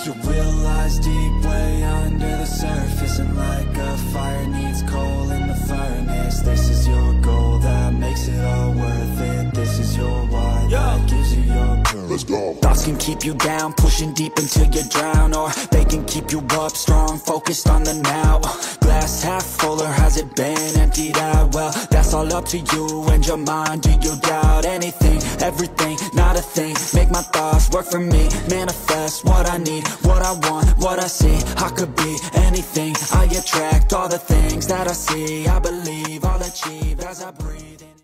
You realize deep way under the surface, and like a fire needs coal in the furnace. This is your goal that makes it all worth it. This is your why that gives you your purpose. Let's go. Thoughts can keep you down, pushing deep until you drown, or they can keep you up strong, focused on the now. Glass half full, or has it been emptied out? Well, that's all up to you and your mind. Do you doubt anything, everything, not a thing? Make my thoughts work for me, manifest what I need, what I want, what I see. I could be anything, I attract all the things that I see. I believe I'll achieve as I breathe in.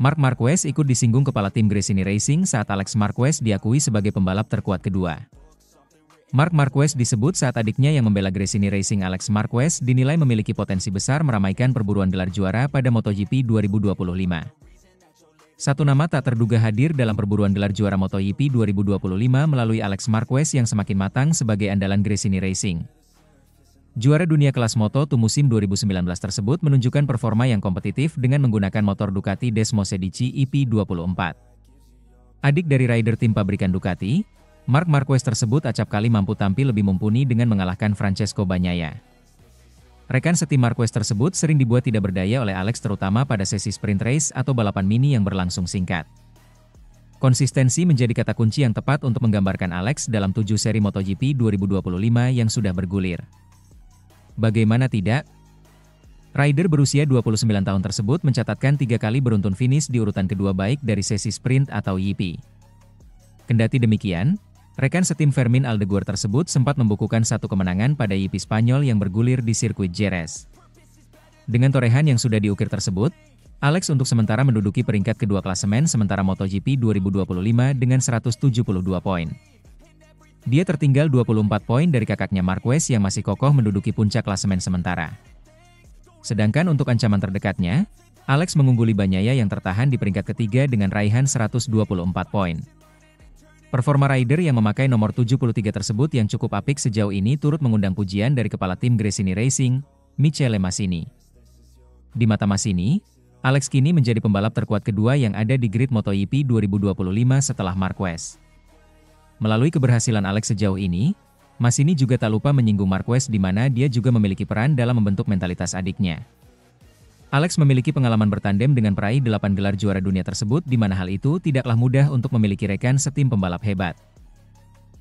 Marc Marquez ikut disinggung kepala tim Gresini Racing saat Alex Marquez diakui sebagai pembalap terkuat kedua. Marc Marquez disebut saat adiknya yang membela Gresini Racing Alex Marquez dinilai memiliki potensi besar meramaikan perburuan gelar juara pada MotoGP 2025. Satu nama tak terduga hadir dalam perburuan gelar juara MotoGP 2025 melalui Alex Marquez yang semakin matang sebagai andalan Gresini Racing. Juara dunia kelas Moto2 musim 2019 tersebut menunjukkan performa yang kompetitif dengan menggunakan motor Ducati Desmosedici EP24. Adik dari rider tim pabrikan Ducati, Marc Marquez tersebut acap kali mampu tampil lebih mumpuni dengan mengalahkan Francesco Bagnaia. Rekan setim Marquez tersebut sering dibuat tidak berdaya oleh Alex terutama pada sesi sprint race atau balapan mini yang berlangsung singkat. Konsistensi menjadi kata kunci yang tepat untuk menggambarkan Alex dalam 7 seri MotoGP 2025 yang sudah bergulir. Bagaimana tidak? Rider berusia 29 tahun tersebut mencatatkan 3 kali beruntun finish di urutan kedua baik dari sesi sprint atau YP. Kendati demikian, rekan setim Fermin Aldeguer tersebut sempat membukukan satu kemenangan pada YP Spanyol yang bergulir di sirkuit Jerez. Dengan torehan yang sudah diukir tersebut, Alex untuk sementara menduduki peringkat kedua klasemen sementara MotoGP 2025 dengan 172 poin. Dia tertinggal 24 poin dari kakaknya Marquez yang masih kokoh menduduki puncak klasemen sementara. Sedangkan untuk ancaman terdekatnya, Alex mengungguli Bagnaia yang tertahan di peringkat ketiga dengan raihan 124 poin. Performa rider yang memakai nomor 73 tersebut yang cukup apik sejauh ini turut mengundang pujian dari kepala tim Gresini Racing, Michele Massini. Di mata Massini, Alex kini menjadi pembalap terkuat kedua yang ada di grid MotoGP 2025 setelah Marquez. Melalui keberhasilan Alex sejauh ini, Massini juga tak lupa menyinggung Marquez di mana dia juga memiliki peran dalam membentuk mentalitas adiknya. Alex memiliki pengalaman bertandem dengan peraih 8 gelar juara dunia tersebut di mana hal itu tidaklah mudah untuk memiliki rekan setim pembalap hebat.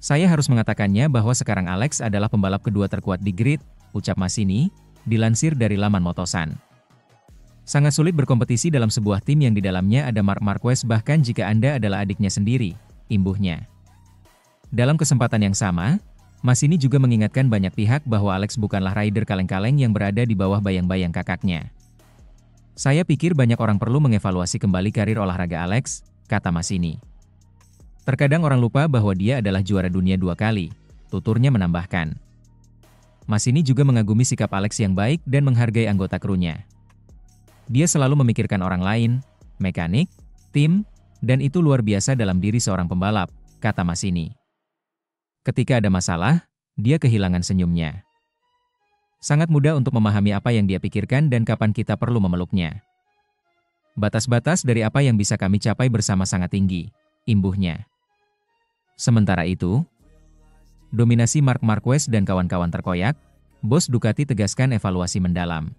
Saya harus mengatakannya bahwa sekarang Alex adalah pembalap kedua terkuat di grid, ucap Massini, dilansir dari laman Motosan. Sangat sulit berkompetisi dalam sebuah tim yang di dalamnya ada Marc Marquez bahkan jika Anda adalah adiknya sendiri, imbuhnya. Dalam kesempatan yang sama, Massini juga mengingatkan banyak pihak bahwa Alex bukanlah rider kaleng-kaleng yang berada di bawah bayang-bayang kakaknya. Saya pikir banyak orang perlu mengevaluasi kembali karir olahraga Alex, kata Massini. Terkadang orang lupa bahwa dia adalah juara dunia 2 kali, tuturnya menambahkan. Massini juga mengagumi sikap Alex yang baik dan menghargai anggota krunya. Dia selalu memikirkan orang lain, mekanik, tim, dan itu luar biasa dalam diri seorang pembalap, kata Massini. Ketika ada masalah, dia kehilangan senyumnya. Sangat mudah untuk memahami apa yang dia pikirkan dan kapan kita perlu memeluknya. Batas-batas dari apa yang bisa kami capai bersama sangat tinggi, imbuhnya. Sementara itu, dominasi Marc Marquez dan kawan-kawan terkoyak, bos Ducati tegaskan evaluasi mendalam.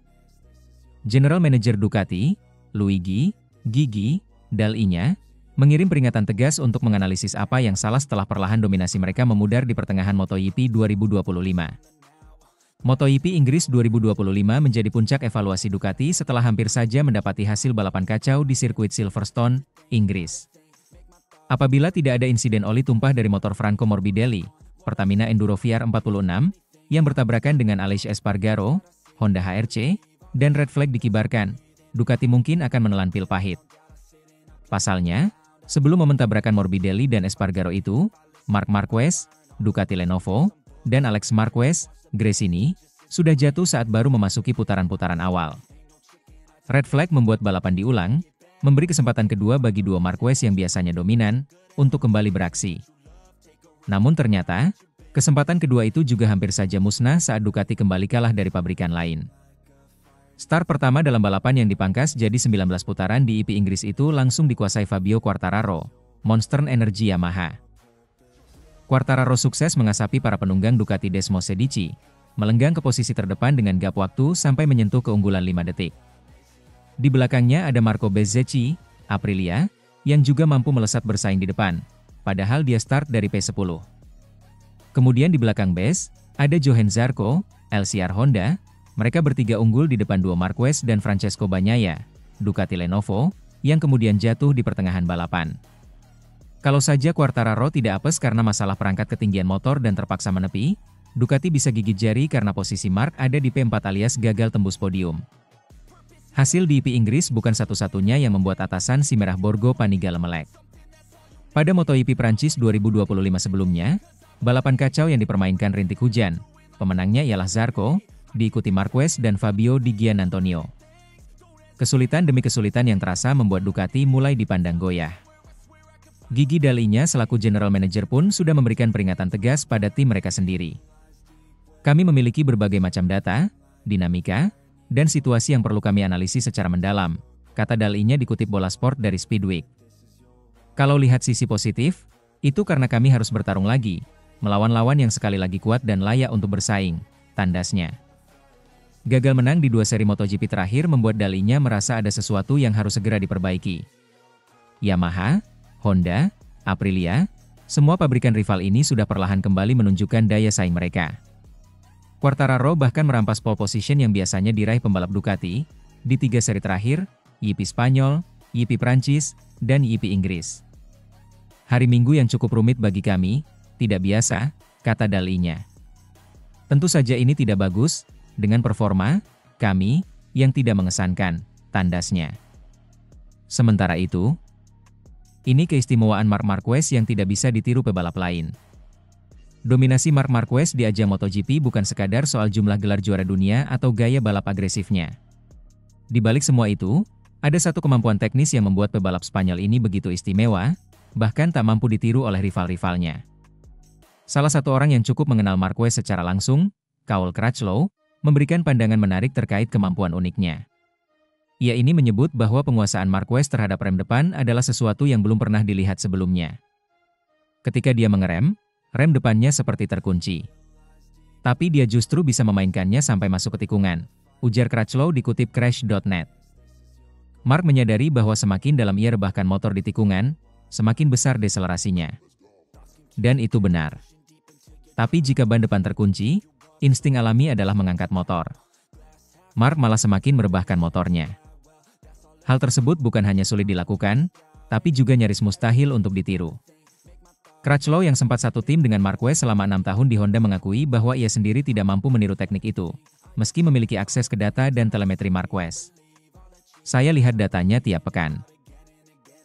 General Manager Ducati, Luigi Gigi Dall'Igna, mengirim peringatan tegas untuk menganalisis apa yang salah setelah perlahan dominasi mereka memudar di pertengahan MotoGP 2025. MotoGP Inggris 2025 menjadi puncak evaluasi Ducati setelah hampir saja mendapati hasil balapan kacau di sirkuit Silverstone, Inggris. Apabila tidak ada insiden oli tumpah dari motor Franco Morbidelli, Pertamina Enduro VR46, yang bertabrakan dengan Aleix Espargaro, Honda HRC, dan red flag dikibarkan, Ducati mungkin akan menelan pil pahit. Pasalnya, sebelum momen tabrakan Morbidelli dan Espargaro itu, Marc Marquez, Ducati Lenovo, dan Alex Marquez, Gresini, sudah jatuh saat baru memasuki putaran-putaran awal. Red flag membuat balapan diulang, memberi kesempatan kedua bagi duo Marquez yang biasanya dominan, untuk kembali beraksi. Namun ternyata, kesempatan kedua itu juga hampir saja musnah saat Ducati kembali kalah dari pabrikan lain. Start pertama dalam balapan yang dipangkas jadi 19 putaran di IP Inggris itu langsung dikuasai Fabio Quartararo, Monster Energy Yamaha. Quartararo sukses mengasapi para penunggang Ducati Desmos Sedici, melenggang ke posisi terdepan dengan gap waktu sampai menyentuh keunggulan 5 detik. Di belakangnya ada Marco Bezzecchi, Aprilia, yang juga mampu melesat bersaing di depan, padahal dia start dari P10. Kemudian di belakang Bez, ada Johann Zarco, LCR Honda, mereka bertiga unggul di depan duo Marquez dan Francesco Bagnaia, Ducati Lenovo, yang kemudian jatuh di pertengahan balapan. Kalau saja Quartararo tidak apes karena masalah perangkat ketinggian motor dan terpaksa menepi, Ducati bisa gigit jari karena posisi Marc ada di P4 alias gagal tembus podium. Hasil di IP Inggris bukan satu-satunya yang membuat atasan si merah Borgo Panigale melek. Pada MotoGP Prancis 2025 sebelumnya, balapan kacau yang dipermainkan rintik hujan. Pemenangnya ialah Zarco, diikuti Marquez dan Fabio Di Giannantonio. Kesulitan demi kesulitan yang terasa membuat Ducati mulai dipandang goyah. Gigi Dalinya selaku General Manager pun sudah memberikan peringatan tegas pada tim mereka sendiri. Kami memiliki berbagai macam data, dinamika, dan situasi yang perlu kami analisis secara mendalam, kata Dalinya dikutip Bola Sport dari Speedweek. Kalau lihat sisi positif, itu karena kami harus bertarung lagi, melawan lawan yang sekali lagi kuat dan layak untuk bersaing, tandasnya. Gagal menang di 2 seri MotoGP terakhir membuat Dalinya merasa ada sesuatu yang harus segera diperbaiki. Yamaha, Honda, Aprilia, semua pabrikan rival ini sudah perlahan kembali menunjukkan daya saing mereka. Quartararo bahkan merampas pole position yang biasanya diraih pembalap Ducati, di 3 seri terakhir, YP Spanyol, YP Prancis, dan YP Inggris. Hari Minggu yang cukup rumit bagi kami, tidak biasa, kata Dalinya. Tentu saja ini tidak bagus, dengan performa, kami, yang tidak mengesankan, tandasnya. Sementara itu, ini keistimewaan Marc Marquez yang tidak bisa ditiru pebalap lain. Dominasi Marc Marquez di ajang MotoGP bukan sekadar soal jumlah gelar juara dunia atau gaya balap agresifnya. Di balik semua itu, ada satu kemampuan teknis yang membuat pebalap Spanyol ini begitu istimewa, bahkan tak mampu ditiru oleh rival-rivalnya. Salah satu orang yang cukup mengenal Marquez secara langsung, Cole Crutchlow, memberikan pandangan menarik terkait kemampuan uniknya. Ia ini menyebut bahwa penguasaan Marquez terhadap rem depan adalah sesuatu yang belum pernah dilihat sebelumnya. Ketika dia mengerem, rem depannya seperti terkunci. Tapi dia justru bisa memainkannya sampai masuk ke tikungan, ujar Crutchlow dikutip Crash.net. Marc menyadari bahwa semakin dalam ia rebahkan motor di tikungan, semakin besar deselerasinya. Dan itu benar. Tapi jika ban depan terkunci, insting alami adalah mengangkat motor. Marc malah semakin merebahkan motornya. Hal tersebut bukan hanya sulit dilakukan, tapi juga nyaris mustahil untuk ditiru. Crutchlow yang sempat satu tim dengan Marquez selama 6 tahun di Honda mengakui bahwa ia sendiri tidak mampu meniru teknik itu, meski memiliki akses ke data dan telemetri Marquez. Saya lihat datanya tiap pekan.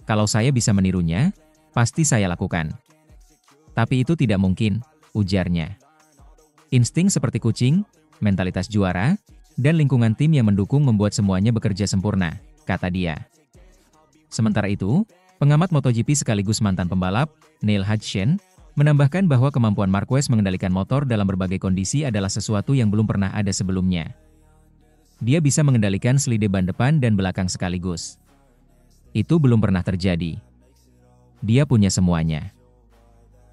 Kalau saya bisa menirunya, pasti saya lakukan. Tapi itu tidak mungkin, ujarnya. Insting seperti kucing, mentalitas juara, dan lingkungan tim yang mendukung membuat semuanya bekerja sempurna, kata dia. Sementara itu, pengamat MotoGP sekaligus mantan pembalap, Neil Hudson, menambahkan bahwa kemampuan Marquez mengendalikan motor dalam berbagai kondisi adalah sesuatu yang belum pernah ada sebelumnya. Dia bisa mengendalikan selide ban depan dan belakang sekaligus. Itu belum pernah terjadi. Dia punya semuanya.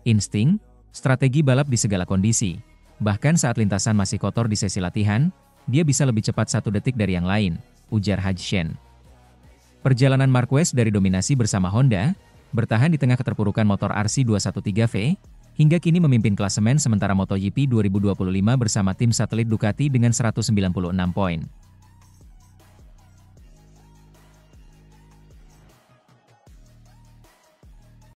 Insting, strategi balap di segala kondisi, bahkan saat lintasan masih kotor di sesi latihan, dia bisa lebih cepat 1 detik dari yang lain, ujar Hudson. Perjalanan Marquez dari dominasi bersama Honda, bertahan di tengah keterpurukan motor RC213V, hingga kini memimpin klasemen sementara MotoGP 2025 bersama tim satelit Ducati dengan 196 poin.